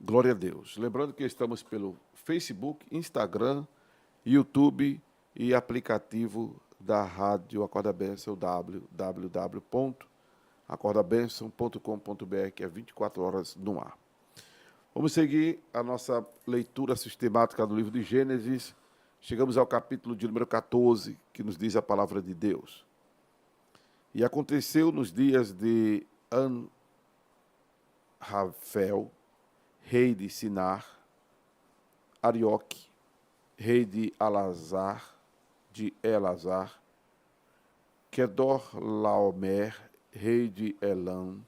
Glória a Deus. Lembrando que estamos pelo Facebook, Instagram, YouTube e aplicativo da Rádio Acorda Bênção, www.acordabenção.com.br, que é 24 horas no ar. Vamos seguir a nossa leitura sistemática do livro de Gênesis. Chegamos ao capítulo de número 14, que nos diz a palavra de Deus. E aconteceu nos dias de Anrafel, rei de Sinar, Arioque, rei de Elazar, Kedorlaomer, rei de Elam,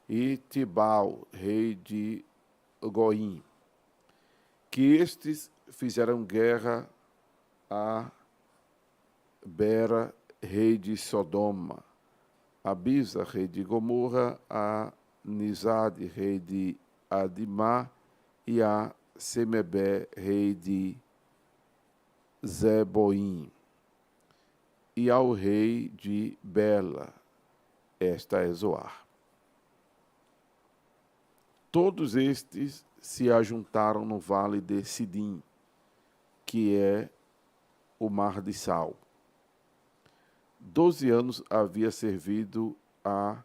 e Tibal, rei de Goim, que estes fizeram guerra a Bera, rei de Sodoma, a Bisa, rei de Gomorra, a Nizade, rei de Adimá, e a Semebé, rei de Zeboim, e ao rei de Bela, esta é Zoar. Todos estes se ajuntaram no vale de Sidim, que é o mar de Sal. 12 anos havia servido a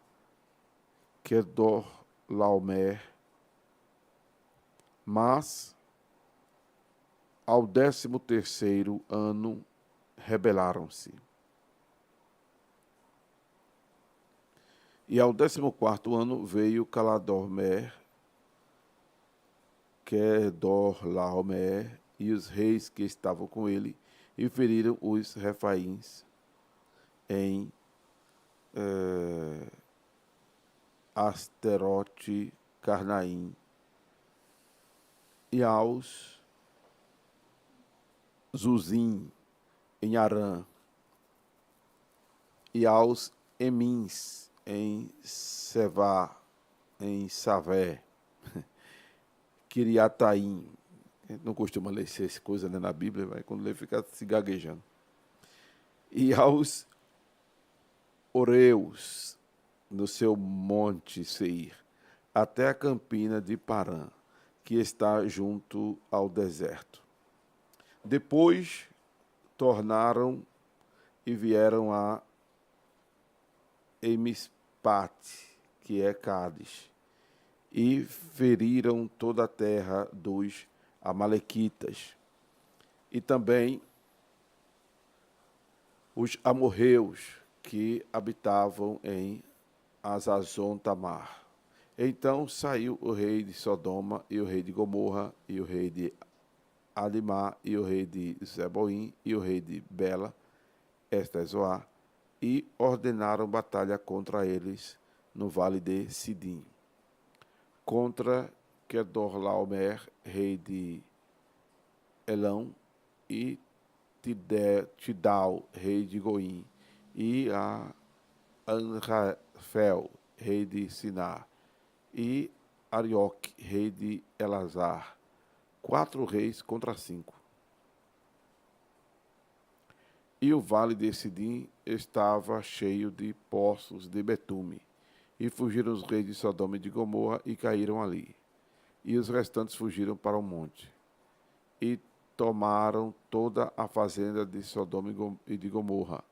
Kedorlaomer, mas ao 13º ano rebelaram-se. E ao 14º ano veio Kedorlaomer e os reis que estavam com ele e feriram os refaíns em Asterote Carnaim e aos Zuzim em Arã e aos Emins em Sevá, em Savé, Kiriataim. A gente não costuma ler essas coisas, né, na Bíblia, mas quando lê fica se gaguejando. E aos Oreus, no seu monte Seir, até a campina de Parã, que está junto ao deserto. Depois tornaram e vieram a Emispate, que é Cádiz, e feriram toda a terra dos amalequitas, e também os amorreus que habitavam em Azazon Tamar. Então saiu o rei de Sodoma, e o rei de Gomorra, e o rei de Adimá, e o rei de Zeboim, e o rei de Bela, esta é Zoar, e ordenaram batalha contra eles no vale de Sidim, contra Kedorlaomer, rei de Elão, e Tidal, rei de Goim, e a Anrafel, rei de Sinar, e Arioque, rei de Elazar, 4 reis contra 5. E o vale de Sidim estava cheio de poços de betume, e fugiram os reis de Sodoma e de Gomorra e caíram ali. E os restantes fugiram para o monte, e tomaram toda a fazenda de Sodoma e de Gomorra,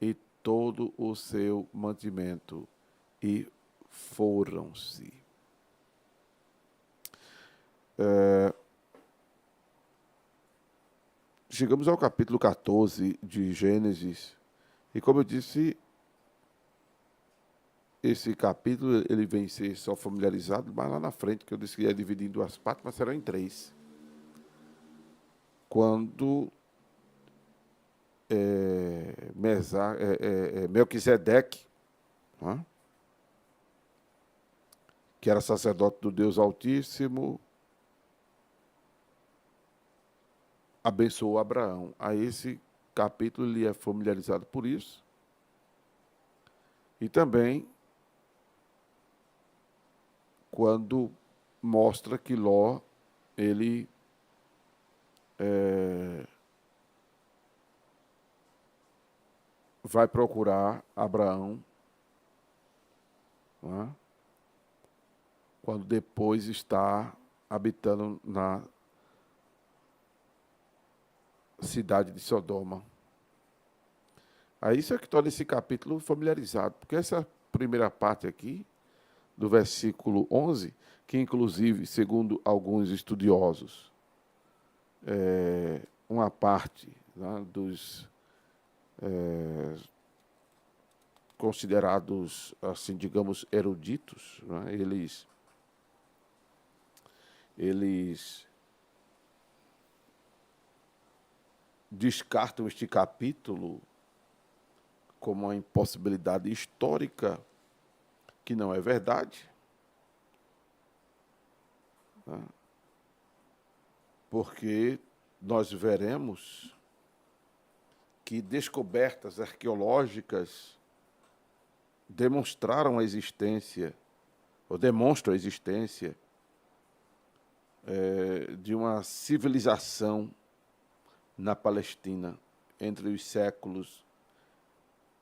e todo o seu mantimento, e foram-se. Chegamos ao capítulo 14 de Gênesis, e como eu disse, esse capítulo ele vem ser só familiarizado, mas lá na frente, que eu disse que ia dividir em 2 partes, mas serão em 3. Quando Melquisedeque, né, que era sacerdote do Deus Altíssimo, abençoou Abraão. A esse capítulo ele é familiarizado por isso. E também quando mostra que Ló, ele vai procurar Abraão, né, quando depois está habitando na cidade de Sodoma. Aí isso é que torna esse capítulo familiarizado, porque essa primeira parte aqui, do versículo 11, que inclusive, segundo alguns estudiosos, é uma parte, né, dos considerados, assim, digamos, eruditos, né, eles descartam este capítulo como uma impossibilidade histórica, que não é verdade, né? Porque nós veremos que descobertas arqueológicas demonstraram a existência, ou demonstram a existência, de uma civilização na Palestina entre os séculos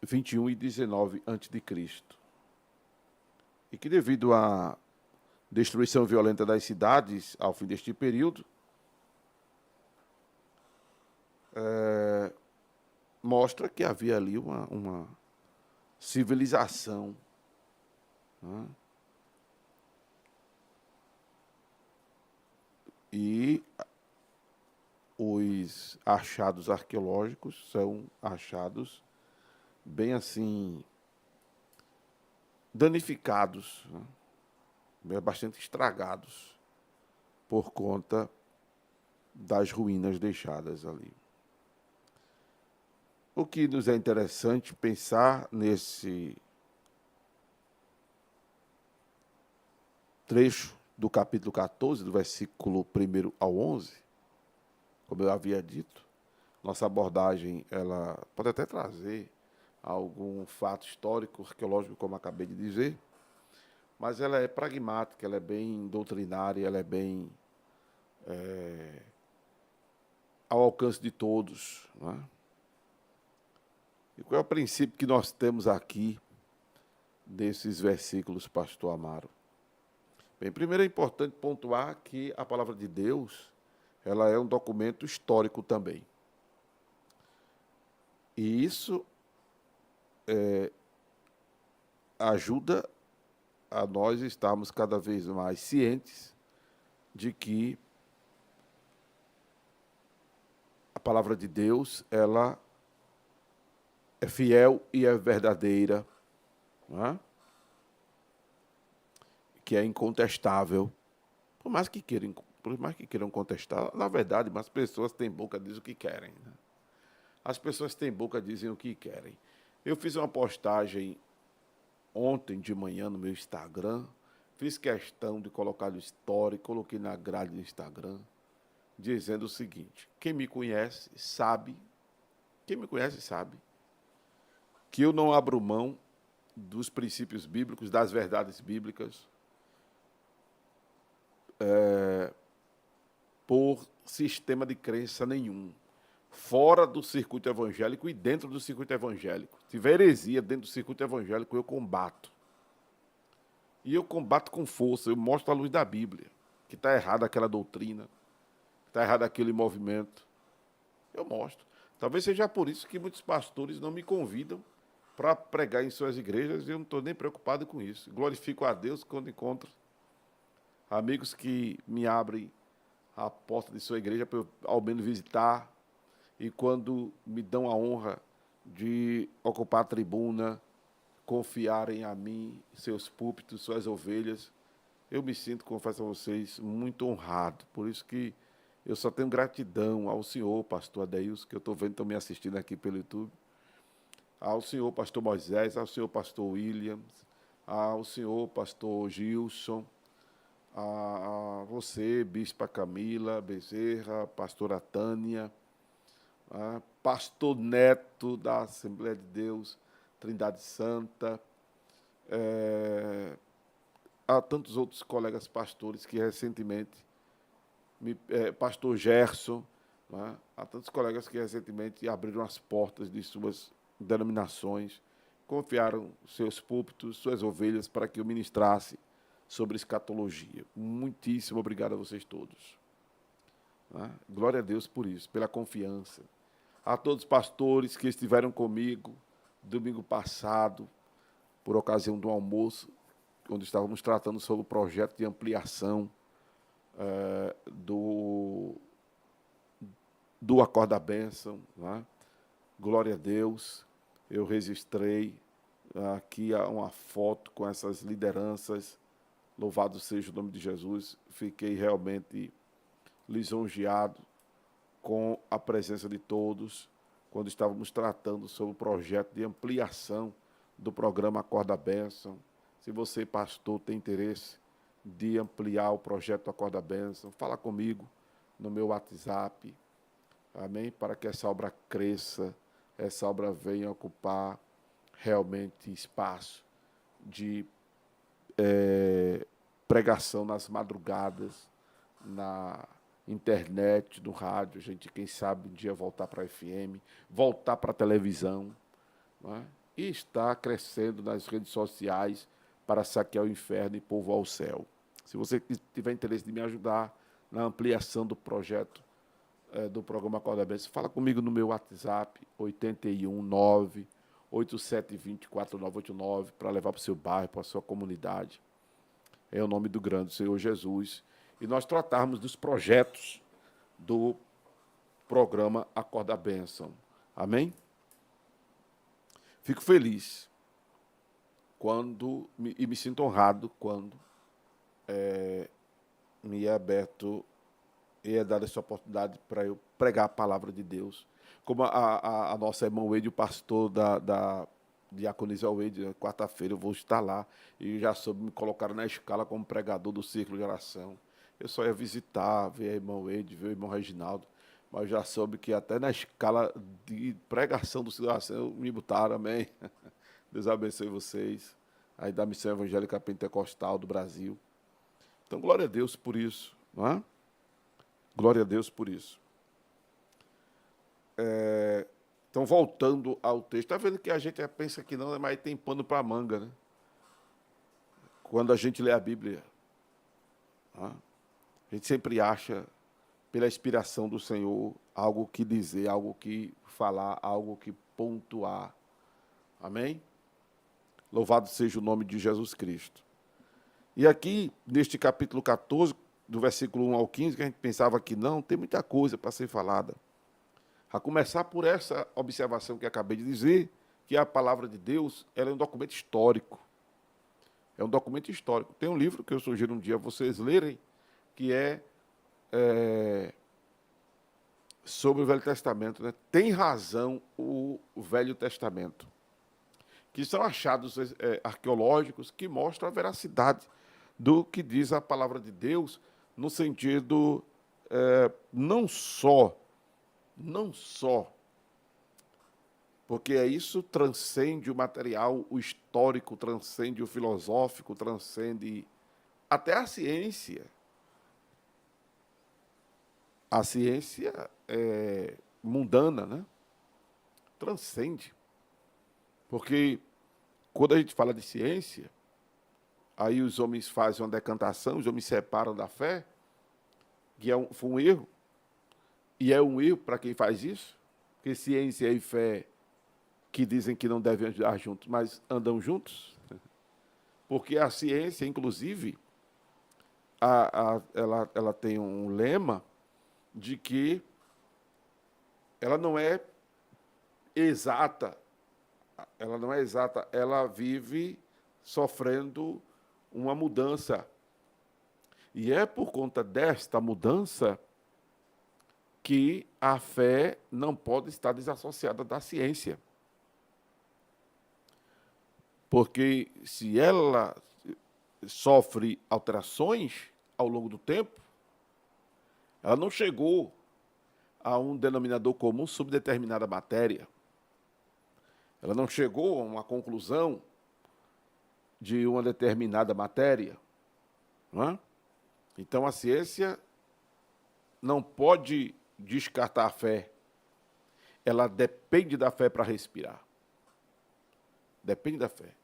21 e 19 a.C. E que, devido à destruição violenta das cidades ao fim deste período, mostra que havia ali uma civilização, né? E os achados arqueológicos são achados bem assim danificados, né? Bastante estragados por conta das ruínas deixadas ali. O que nos é interessante pensar nesse trecho do capítulo 14, do versículo 1 ao 11, como eu havia dito, nossa abordagem ela pode até trazer algum fato histórico, arqueológico, como acabei de dizer, mas ela é pragmática, ela é bem doutrinária, ela é bem ao alcance de todos, né? E qual é o princípio que nós temos aqui desses versículos, pastor Amaro? Bem, primeiro é importante pontuar que a palavra de Deus, ela é um documento histórico também. E isso ajuda a nós estarmos cada vez mais cientes de que a palavra de Deus, ela é fiel e é verdadeira, né? Que é incontestável. Por mais que queiram contestar, na verdade, as pessoas têm boca, dizem o que querem, né? As pessoas têm boca, dizem o que querem. Eu fiz uma postagem ontem de manhã no meu Instagram, fiz questão de colocar no story, coloquei na grade do Instagram, dizendo o seguinte: quem me conhece sabe que eu não abro mão dos princípios bíblicos, das verdades bíblicas, por sistema de crença nenhum, fora do circuito evangélico e dentro do circuito evangélico. Se tiver heresia dentro do circuito evangélico, eu combato. E eu combato com força, eu mostro à luz da Bíblia que está errada aquela doutrina, que está errado aquele movimento. Eu mostro. Talvez seja por isso que muitos pastores não me convidam para pregar em suas igrejas e eu não estou nem preocupado com isso. Glorifico a Deus quando encontro amigos que me abrem a porta de sua igreja para eu ao menos visitar, e quando me dão a honra de ocupar a tribuna, confiarem a mim, seus púlpitos, suas ovelhas, eu me sinto, confesso a vocês, muito honrado. Por isso que eu só tenho gratidão ao senhor, pastor Adeilson, que eu estou vendo, estão me assistindo aqui pelo YouTube, ao senhor, pastor Moisés, ao senhor, pastor Williams, ao senhor, pastor Gilson, a você, bispa Camila Bezerra, pastora Tânia, pastor Neto da Assembleia de Deus, Trindade Santa, há tantos outros colegas pastores que recentemente, pastor Gerson, né? Há tantos colegas que recentemente abriram as portas de suas denominações, confiaram seus púlpitos, suas ovelhas para que eu ministrasse sobre escatologia. Muitíssimo obrigado a vocês todos. Né? Glória a Deus por isso, pela confiança. A todos os pastores que estiveram comigo domingo passado, por ocasião do almoço, onde estávamos tratando sobre o projeto de ampliação do Acorda a Bênção. Né? Glória a Deus. Eu registrei aqui uma foto com essas lideranças. Louvado seja o nome de Jesus. Fiquei realmente lisonjeado com a presença de todos, quando estávamos tratando sobre o projeto de ampliação do programa Acorda a Bênção. Se você, pastor, tem interesse de ampliar o projeto Acorda a Bênção, fala comigo no meu WhatsApp, amém? Para que essa obra cresça, essa obra venha ocupar realmente espaço de pregação nas madrugadas, na internet, no rádio, a gente, quem sabe, um dia voltar para a FM, voltar para a televisão, não é? E está crescendo nas redes sociais para saquear o inferno e povoar o céu. Se você tiver interesse de me ajudar na ampliação do projeto do programa Acorda a Bênção, fala comigo no meu WhatsApp, 819-8720-4989, para levar para o seu bairro, para a sua comunidade. É o nome do grande Senhor Jesus. E nós tratarmos dos projetos do programa Acorda a Bênção. Amém? Fico feliz e me sinto honrado quando me é aberto e é dada essa oportunidade para eu pregar a palavra de Deus. Como a nossa irmã Wade, o pastor da Diaconisa Wade, quarta-feira eu vou estar lá, e já soube, me colocaram na escala como pregador do Círculo de Oração. Eu só ia visitar, ver a irmã Wade, ver o irmão Reginaldo, mas já soube que até na escala de pregação do Círculo de Oração me botaram, amém? Deus abençoe vocês, aí da Missão Evangélica Pentecostal do Brasil. Então, glória a Deus por isso, não é? Glória a Deus por isso. Então, voltando ao texto, está vendo que a gente pensa que não, mas tem pano para manga, né? Quando a gente lê a Bíblia, a gente sempre acha, pela inspiração do Senhor, algo que dizer, algo que falar, algo que pontuar. Amém? Louvado seja o nome de Jesus Cristo. E aqui, neste capítulo 14, do versículo 1 ao 15, que a gente pensava que não, tem muita coisa para ser falada. A começar por essa observação que acabei de dizer, que a palavra de Deus ela é um documento histórico. É um documento histórico. Tem um livro que eu sugiro um dia vocês lerem, que é sobre o Velho Testamento. Né? Tem razão o Velho Testamento, que são achados arqueológicos que mostram a veracidade do que diz a palavra de Deus, no sentido não só, porque isso transcende o material, o histórico, transcende o filosófico, transcende até a ciência. A ciência mundana, né? Transcende. Porque quando a gente fala de ciência, aí os homens fazem uma decantação, os homens separam da fé, que foi um erro. E é um erro para quem faz isso, porque ciência e fé, que dizem que não devem andar juntos, mas andam juntos. Porque a ciência, inclusive, ela tem um lema de que ela não é exata, ela vive sofrendo uma mudança. E é por conta desta mudança que a fé não pode estar desassociada da ciência. Porque se ela sofre alterações ao longo do tempo, ela não chegou a um denominador comum sobre determinada matéria. Ela não chegou a uma conclusão de uma determinada matéria. Não é? Então, a ciência não pode descartar a fé. Ela depende da fé para respirar. Depende da fé.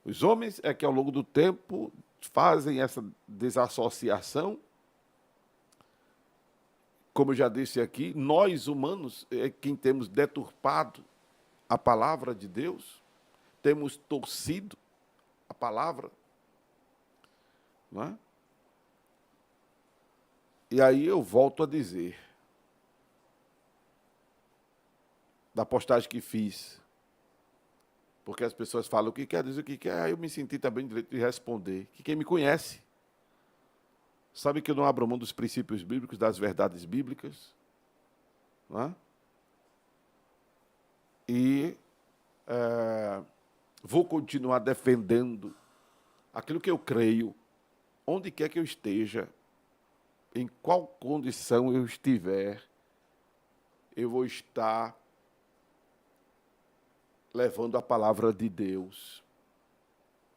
Os homens é que, ao longo do tempo, fazem essa desassociação. Como eu já disse aqui, nós humanos é quem temos deturpado a palavra de Deus, temos torcido a palavra, não é? E aí eu volto a dizer, da postagem que fiz, porque as pessoas falam o que quer, dizem o que quer, aí eu me senti também no direito de responder, que quem me conhece sabe que eu não abro mão dos princípios bíblicos, das verdades bíblicas, não é? E vou continuar defendendo aquilo que eu creio, onde quer que eu esteja, em qual condição eu estiver, eu vou estar levando a palavra de Deus.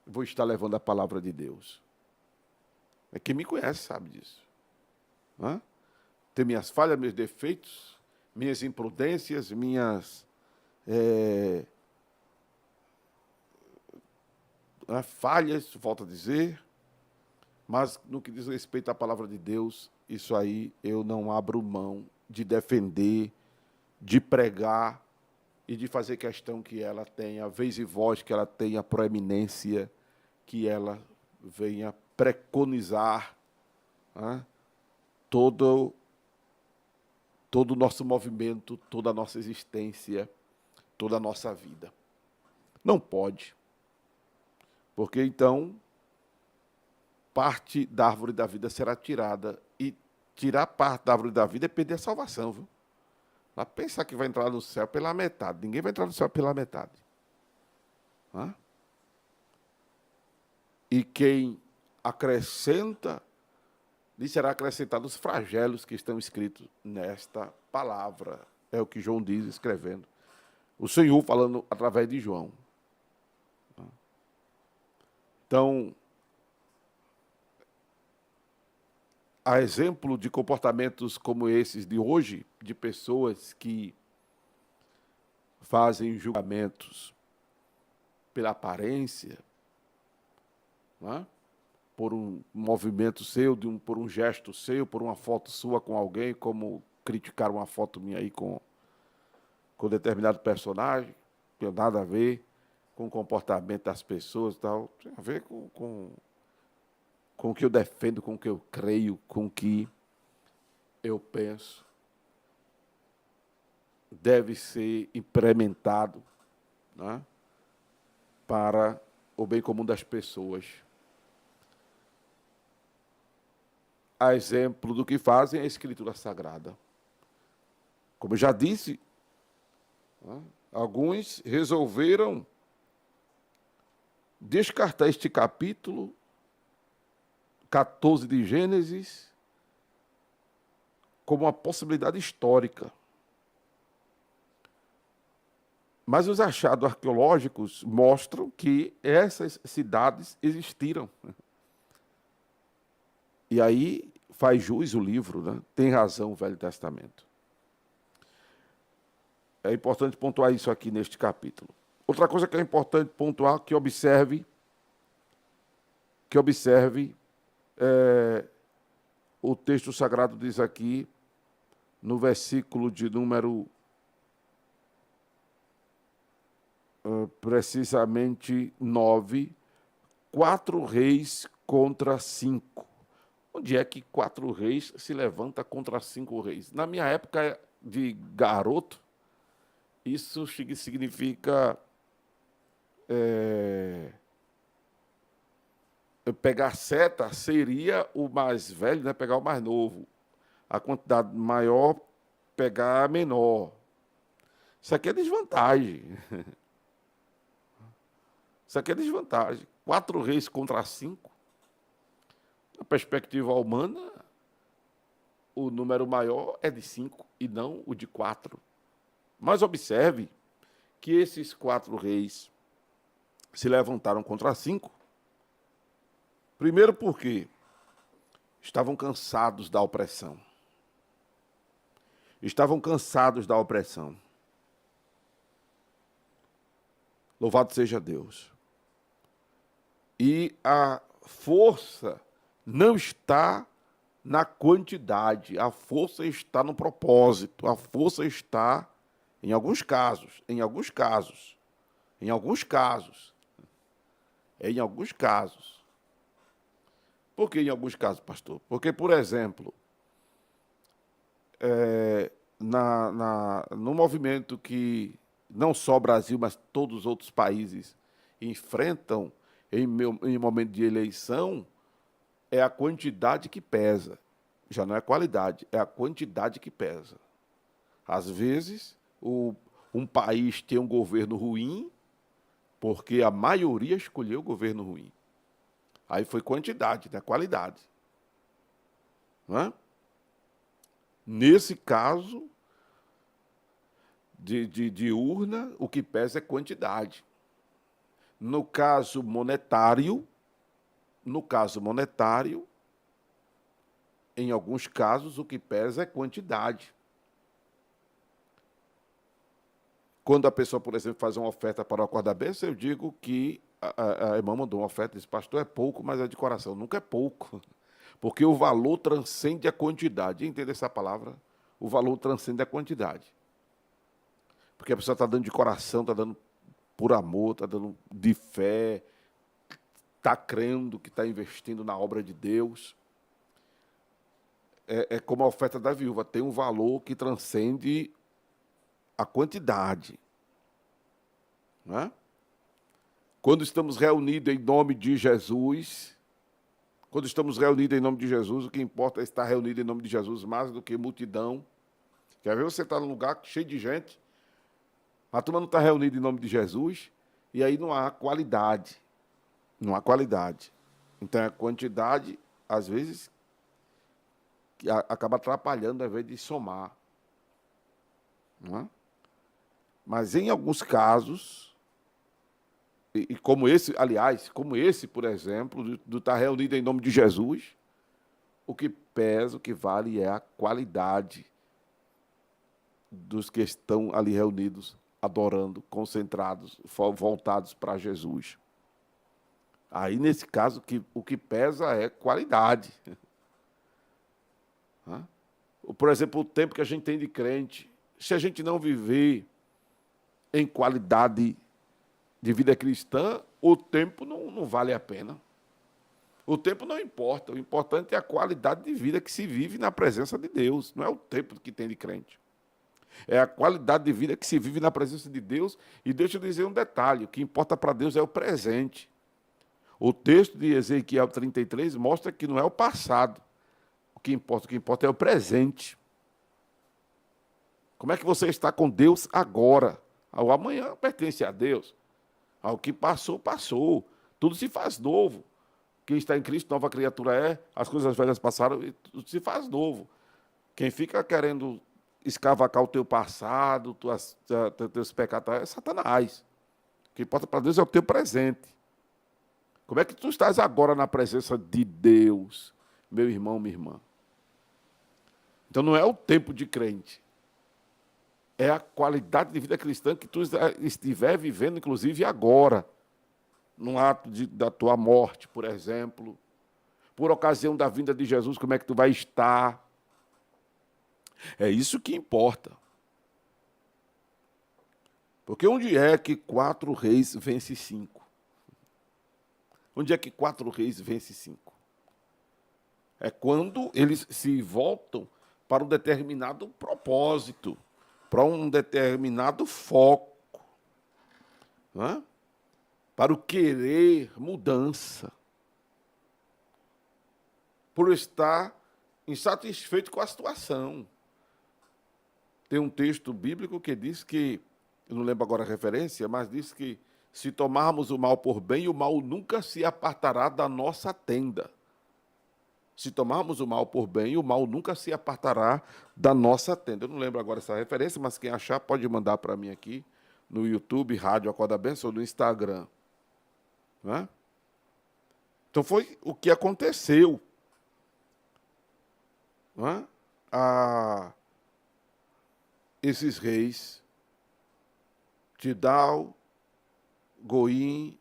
Vou estar levando a palavra de Deus. Quem me conhece sabe disso. Não é? Tem minhas falhas, meus defeitos, minhas imprudências, minhas falhas, volto a dizer, mas no que diz respeito à palavra de Deus, isso aí eu não abro mão de defender, de pregar e de fazer questão que ela tenha vez e voz, que ela tenha proeminência, que ela venha preconizar todo o nosso movimento, toda a nossa existência, toda a nossa vida. Não pode, porque então parte da árvore da vida será tirada, e tirar parte da árvore da vida é perder a salvação, viu? Vai pensar que vai entrar no céu pela metade. Ninguém vai entrar no céu pela metade. E quem acrescenta, lhe será acrescentado os flagelos que estão escritos nesta palavra. É o que João diz escrevendo. O Senhor falando através de João. Então, a exemplo de comportamentos como esses de hoje, de pessoas que fazem julgamentos pela aparência, não é? Por um movimento seu, por um gesto seu, por uma foto sua com alguém, como criticaram uma foto minha aí com determinado personagem, não tem nada a ver com o comportamento das pessoas e tal, tem a ver com o que eu defendo, com o que eu creio, com o que eu penso. Deve ser implementado, né, para o bem comum das pessoas. A exemplo do que fazem a Escritura Sagrada. Como eu já disse, alguns resolveram descartar este capítulo 14 de Gênesis como uma possibilidade histórica. Mas os achados arqueológicos mostram que essas cidades existiram. E aí faz jus o livro, né? Tem razão o Velho Testamento. É importante pontuar isso aqui neste capítulo. Outra coisa que é importante pontuar, que observe o texto sagrado diz aqui, no versículo de número precisamente 9, 4 reis contra 5. Onde é que 4 reis se levanta contra 5 reis? Na minha época de garoto, isso significa pegar seta seria o mais velho, né? Pegar o mais novo. A quantidade maior, pegar a menor. Isso aqui é desvantagem. Isso aqui é desvantagem. 4 reis contra 5. Na perspectiva humana, o número maior é de 5 e não o de 4. Mas observe que esses 4 reis se levantaram contra 5. Primeiro porque estavam cansados da opressão. Estavam cansados da opressão. Louvado seja Deus. E a força não está na quantidade, a força está no propósito, a força está, em alguns casos, em alguns casos, em alguns casos, em alguns casos. Por que em alguns casos, pastor? Porque, por exemplo, no movimento que não só o Brasil, mas todos os outros países enfrentam em momento de eleição, é a quantidade que pesa. Já não é a qualidade, é a quantidade que pesa. Às vezes, um país tem um governo ruim porque a maioria escolheu o governo ruim. Aí foi quantidade, não é qualidade. Não é? Nesse caso de urna, o que pesa é quantidade. No caso monetário, em alguns casos, o que pesa é quantidade. Quando a pessoa, por exemplo, faz uma oferta para o altar da bênção, eu digo que a irmã mandou uma oferta e disse, pastor, é pouco, mas é de coração. Nunca é pouco, porque o valor transcende a quantidade. Entende essa palavra? O valor transcende a quantidade. Porque a pessoa está dando de coração, está dando por amor, está dando de fé, está crendo que está investindo na obra de Deus. É como a oferta da viúva, tem um valor que transcende a quantidade. Não é? Quando estamos reunidos em nome de Jesus, o que importa é estar reunido em nome de Jesus, mais do que multidão. Quer ver você estar num lugar cheio de gente, a turma não está reunida em nome de Jesus, e aí não há qualidade. Não há qualidade. Então, a quantidade, às vezes, que acaba atrapalhando ao invés de somar. Não é? Mas, em alguns casos, e como esse, aliás, como esse, por exemplo, do estar reunido em nome de Jesus, o que pesa, o que vale é a qualidade dos que estão ali reunidos, adorando, concentrados, voltados para Jesus. Aí, nesse caso, o que pesa é qualidade. Por exemplo, o tempo que a gente tem de crente, se a gente não viver em qualidade de vida cristã, o tempo não vale a pena. O tempo não importa, o importante é a qualidade de vida que se vive na presença de Deus, não é o tempo que tem de crente. É a qualidade de vida que se vive na presença de Deus, e deixa eu dizer um detalhe, o que importa para Deus é o presente. O texto de Ezequiel 33 mostra que não é o passado o que importa é o presente. Como é que você está com Deus agora? O amanhã pertence a Deus. O que passou, passou. Tudo se faz novo. Quem está em Cristo, nova criatura é. As coisas velhas passaram e tudo se faz novo. Quem fica querendo escavacar o teu passado, teus pecados, é Satanás. O que importa para Deus é o teu presente. Como é que tu estás agora na presença de Deus, meu irmão, minha irmã? Então não é o tempo de crente. É a qualidade de vida cristã que tu estiver vivendo, inclusive agora. No ato da tua morte, por exemplo. Por ocasião da vinda de Jesus, como é que tu vai estar? É isso que importa. Porque onde é que 4 reis vence 5? Onde é que 4 reis vence 5? É quando eles se voltam para um determinado propósito, para um determinado foco, não é? Para o querer mudança, por estar insatisfeito com a situação. Tem um texto bíblico que diz que, eu não lembro agora a referência, mas diz que se tomarmos o mal por bem, o mal nunca se apartará da nossa tenda. Se tomarmos o mal por bem, o mal nunca se apartará da nossa tenda. Eu não lembro agora essa referência, mas quem achar pode mandar para mim aqui no YouTube, Rádio Acorda Bênção, ou no Instagram. Não é? Então foi o que aconteceu. Não é? Esses reis, Tidal, Goim,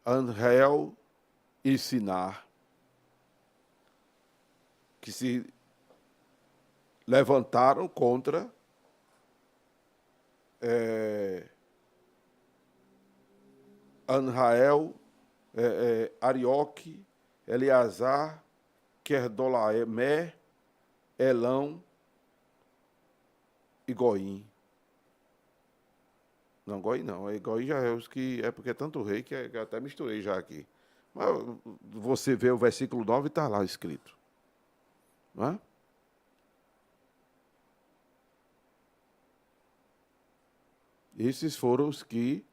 Anhel e Sinar, que se levantaram contra Anrael, Arioque, Eleazar, Querdolaemé, Elão e Goim. Não, Goim não. Goim já é os que... É porque é tanto rei que eu até misturei já aqui. Mas você vê o versículo 9 e está lá escrito. Não é? Esses foram os que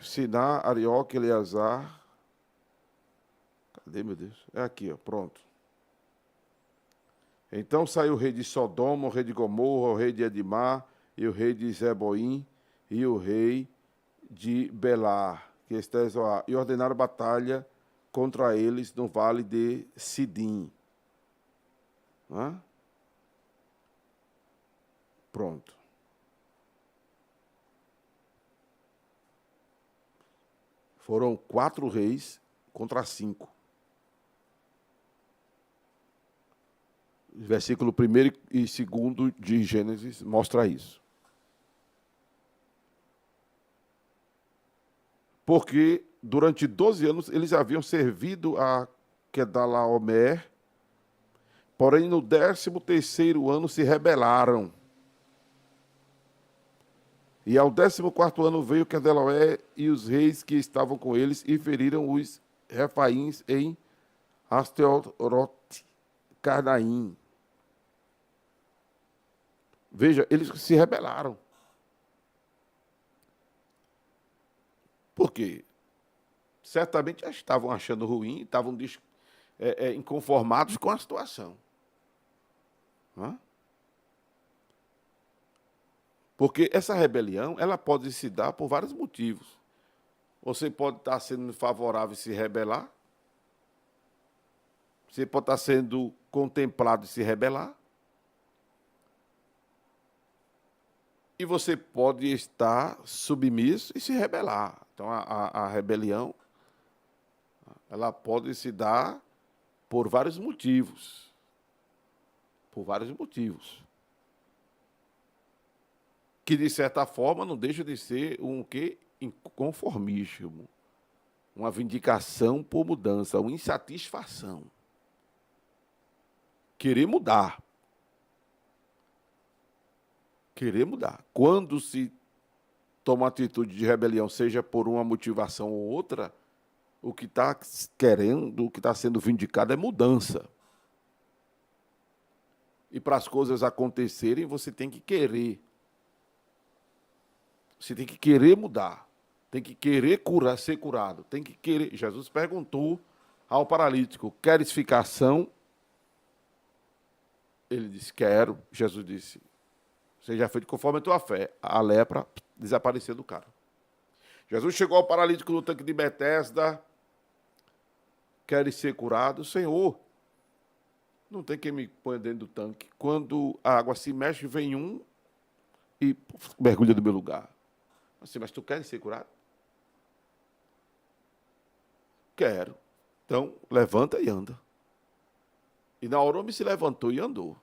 Siná, Arioque, Eleazar... Cadê, meu Deus? É aqui, ó, pronto. Então saiu o rei de Sodoma, o rei de Gomorra, o rei de Edimá, e o rei de Zeboim, e o rei de Belar, que está em Zoar, e ordenaram batalha contra eles no vale de Sidim. Hã? Pronto. Foram 4 reis contra 5. Versículo 1 e 2 de Gênesis mostra isso. Porque durante 12 anos eles haviam servido a Quedorlaomer, porém no 13º ano se rebelaram. E ao 14º ano veio Quedorlaomer e os reis que estavam com eles e feriram os refaíns em Asterote Carnaim. Veja, eles se rebelaram. Por quê? Certamente já estavam achando ruim, estavam inconformados com a situação. Hã? Porque essa rebelião, ela pode se dar por vários motivos. Você pode estar sendo favorável e se rebelar. Você pode estar sendo contemplado e se rebelar. E você pode estar submisso e se rebelar. Então, a rebelião, ela pode se dar por vários motivos. Por vários motivos. Que, de certa forma, não deixa de ser um quê? Inconformismo. Uma vindicação por mudança, uma insatisfação. Querer mudar. Querer mudar. Quando se toma atitude de rebelião, seja por uma motivação ou outra, o que está querendo, o que está sendo vindicado é mudança. E para as coisas acontecerem, você tem que querer. Você tem que querer mudar. Tem que querer curar, ser curado. Tem que querer. Jesus perguntou ao paralítico: queres ficar são? Ele disse: quero. Jesus disse: seja feito conforme a tua fé. A lepra desapareceu do cara. Jesus chegou ao paralítico no tanque de Betesda. Queres ser curado? Senhor, não tem quem me ponha dentro do tanque. Quando a água se mexe, vem um e mergulha do meu lugar. Assim, mas tu queres ser curado? Quero. Então, levanta e anda. E na hora o homem se levantou e andou.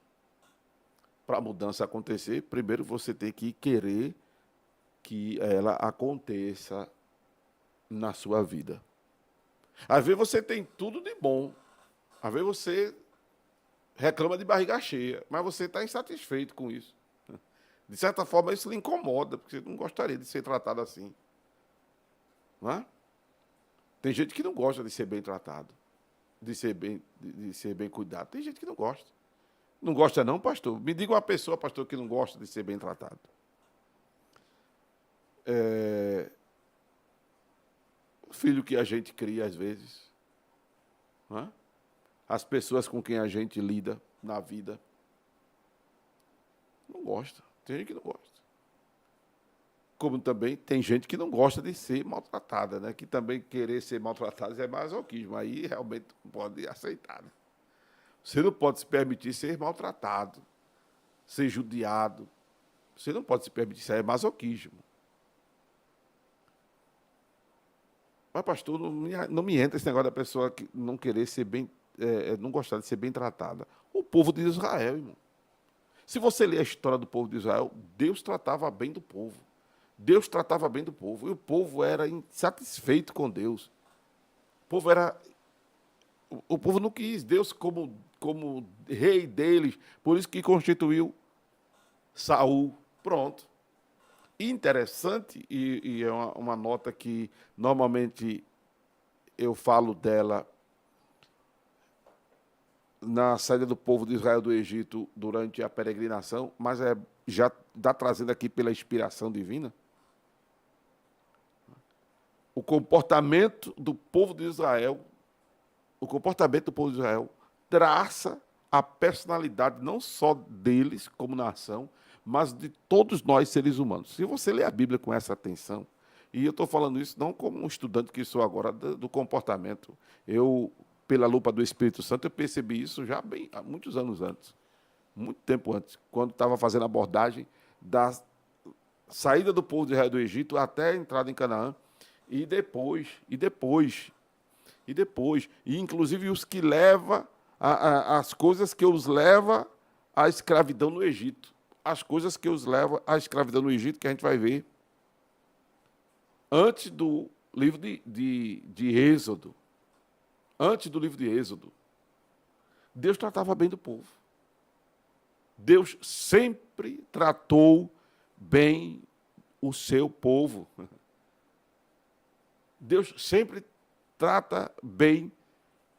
Para a mudança acontecer, primeiro você tem que querer que ela aconteça na sua vida. Às vezes você tem tudo de bom. Às vezes você reclama de barriga cheia, mas você está insatisfeito com isso. De certa forma, isso lhe incomoda, porque você não gostaria de ser tratado assim. Não é? Tem gente que não gosta de ser bem tratado, de ser bem cuidado. Tem gente que não gosta. Não gosta não, pastor? Me diga uma pessoa, pastor, que não gosta de ser bem tratado. O filho que a gente cria, às vezes. Não é? As pessoas com quem a gente lida na vida. Não gosta. Tem gente que não gosta. Como também tem gente que não gosta de ser maltratada, né? Que também querer ser maltratado é masoquismo. Aí realmente não pode aceitar. Né? Você não pode se permitir ser maltratado, ser judiado. Você não pode se permitir, isso é masoquismo. Mas, pastor, não me entra esse negócio da pessoa que não querer ser bem, não gostar de ser bem tratada. O povo de Israel, irmão. Se você ler a história do povo de Israel, Deus tratava bem do povo. Deus tratava bem do povo. E o povo era insatisfeito com Deus. O povo não quis Deus como rei deles. Por isso que constituiu Saul. Pronto. Interessante, e é uma nota que normalmente eu falo dela na saída do povo de Israel do Egito durante a peregrinação, mas já está trazendo aqui pela inspiração divina. O comportamento do povo de Israel, traça a personalidade não só deles como nação, mas de todos nós seres humanos. Se você ler a Bíblia com essa atenção, e eu estou falando isso não como um estudante que sou agora do comportamento, pela lupa do Espírito Santo, eu percebi isso já há muitos anos antes, muito tempo antes, quando estava fazendo a abordagem da saída do povo de Israel do Egito até a entrada em Canaã, e inclusive os que levam as coisas que os leva à escravidão no Egito. As coisas que os levam à escravidão no Egito, que a gente vai ver antes do livro de Êxodo. Antes do livro de Êxodo. Deus tratava bem do povo. Deus sempre tratou bem o seu povo. Deus sempre trata bem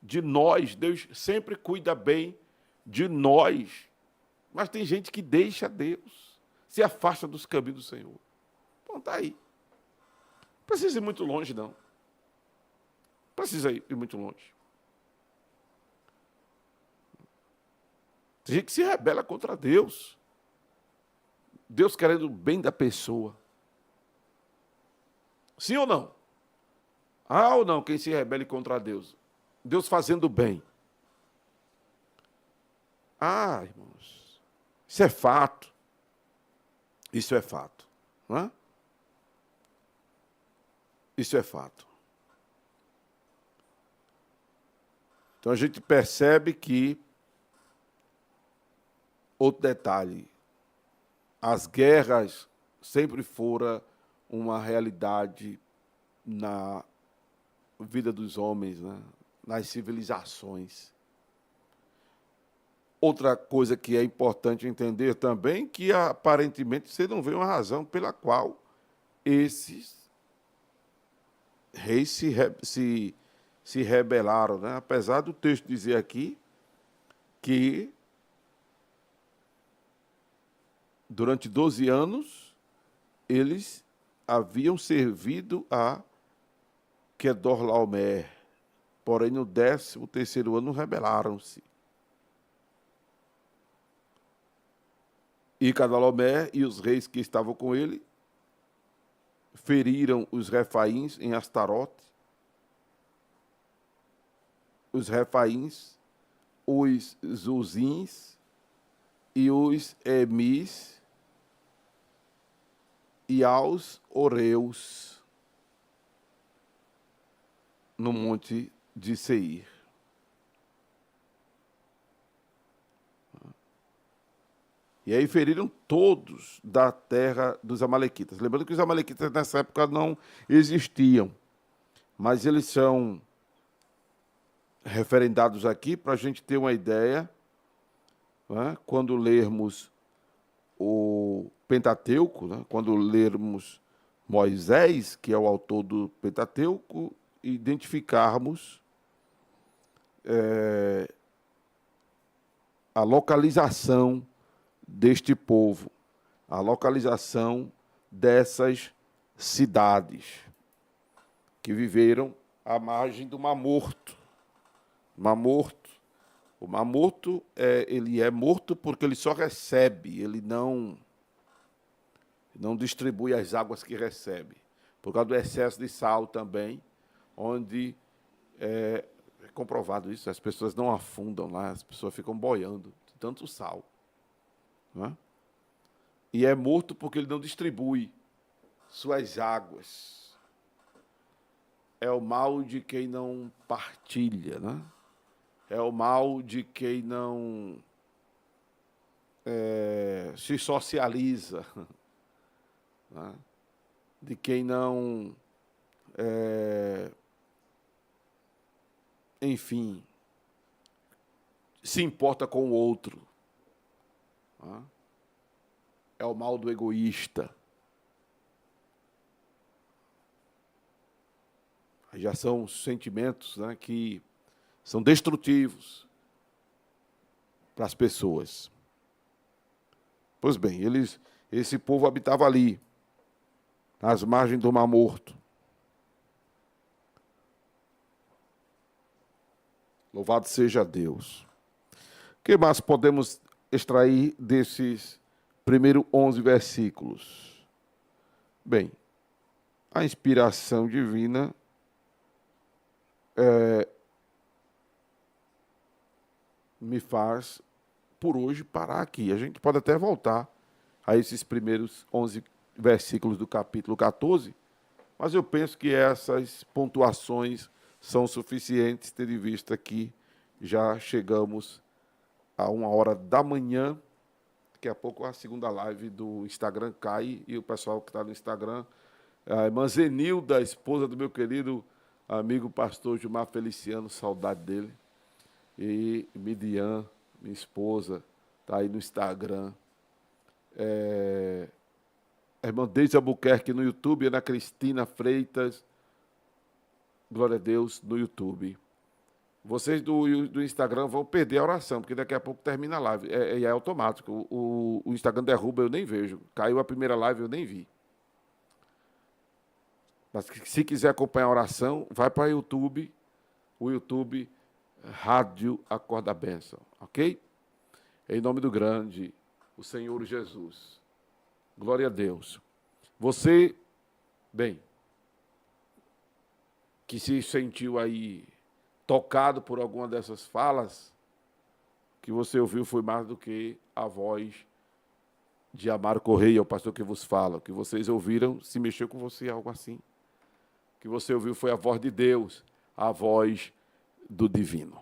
de nós. Deus sempre cuida bem de nós. Mas tem gente que deixa Deus, se afasta dos caminhos do Senhor. Bom, está aí. Não precisa ir muito longe, não. Precisa ir muito longe. Tem gente que se rebela contra Deus. Deus querendo o bem da pessoa. Sim ou não? Há ou não quem se rebele contra Deus? Deus fazendo o bem. Ah, irmãos, isso é fato. Isso é fato. Não é? Isso é fato. Então a gente percebe que, outro detalhe, as guerras sempre foram uma realidade na vida dos homens, né? Nas civilizações. Outra coisa que é importante entender também, que aparentemente você não vê uma razão pela qual esses reis se rebelaram, né? Apesar do texto dizer aqui que durante 12 anos eles haviam servido a Quedorlaomer, porém no 13º ano rebelaram-se. E Quedorlaomer e os reis que estavam com ele feriram os refaíns em Astarote, os refaíns, os zuzins e os emis e aos oreus no monte de Seir. E aí feriram todos da terra dos amalequitas. Lembrando que os amalequitas nessa época não existiam, mas eles são referendados aqui para a gente ter uma ideia, né? Quando lermos o Pentateuco, né? Quando lermos Moisés, que é o autor do Pentateuco, identificarmos a localização deste povo, a localização dessas cidades que viveram à margem do Mar Morto. Mar Morto. O Mar Morto ele é morto porque ele só recebe, ele não distribui as águas que recebe, por causa do excesso de sal também, onde é comprovado isso, as pessoas não afundam lá, as pessoas ficam boiando de tanto sal. Não é? E é morto porque ele não distribui suas águas. é o mal de quem não partilha, né? É o mal de quem não se socializa, né? De quem não, enfim, se importa com o outro, né? É o mal do egoísta. Já são sentimentos, né, que são destrutivos para as pessoas. Pois bem, esse povo habitava ali, nas margens do Mar Morto. Louvado seja Deus. O que mais podemos extrair desses primeiros 11 versículos? Bem, a inspiração divina me faz, por hoje, parar aqui. A gente pode até voltar a esses primeiros 11 versículos do capítulo 14, mas eu penso que essas pontuações são suficientes, tendo em vista que já chegamos a 1h da manhã. Daqui a pouco a segunda live do Instagram cai e o pessoal que está no Instagram, a irmã Zenilda, esposa do meu querido amigo pastor Gilmar Feliciano, saudade dele, e Midian, minha esposa, está aí no Instagram. A irmã Deise Albuquerque no YouTube, Ana Cristina Freitas, glória a Deus, no YouTube. Vocês do Instagram vão perder a oração, porque daqui a pouco termina a live. É automático. O Instagram derruba, eu nem vejo. Caiu a primeira live, eu nem vi. Mas se quiser acompanhar a oração, vai para o YouTube, Rádio Acorda Bênção, ok? Em nome do grande, o Senhor Jesus. Glória a Deus. Você, bem, que se sentiu aí tocado por alguma dessas falas, que você ouviu foi mais do que a voz de Amaro Correia, o pastor que vos fala. O que vocês ouviram, se mexeu com você, algo assim. O que você ouviu foi a voz de Deus, a voz do divino.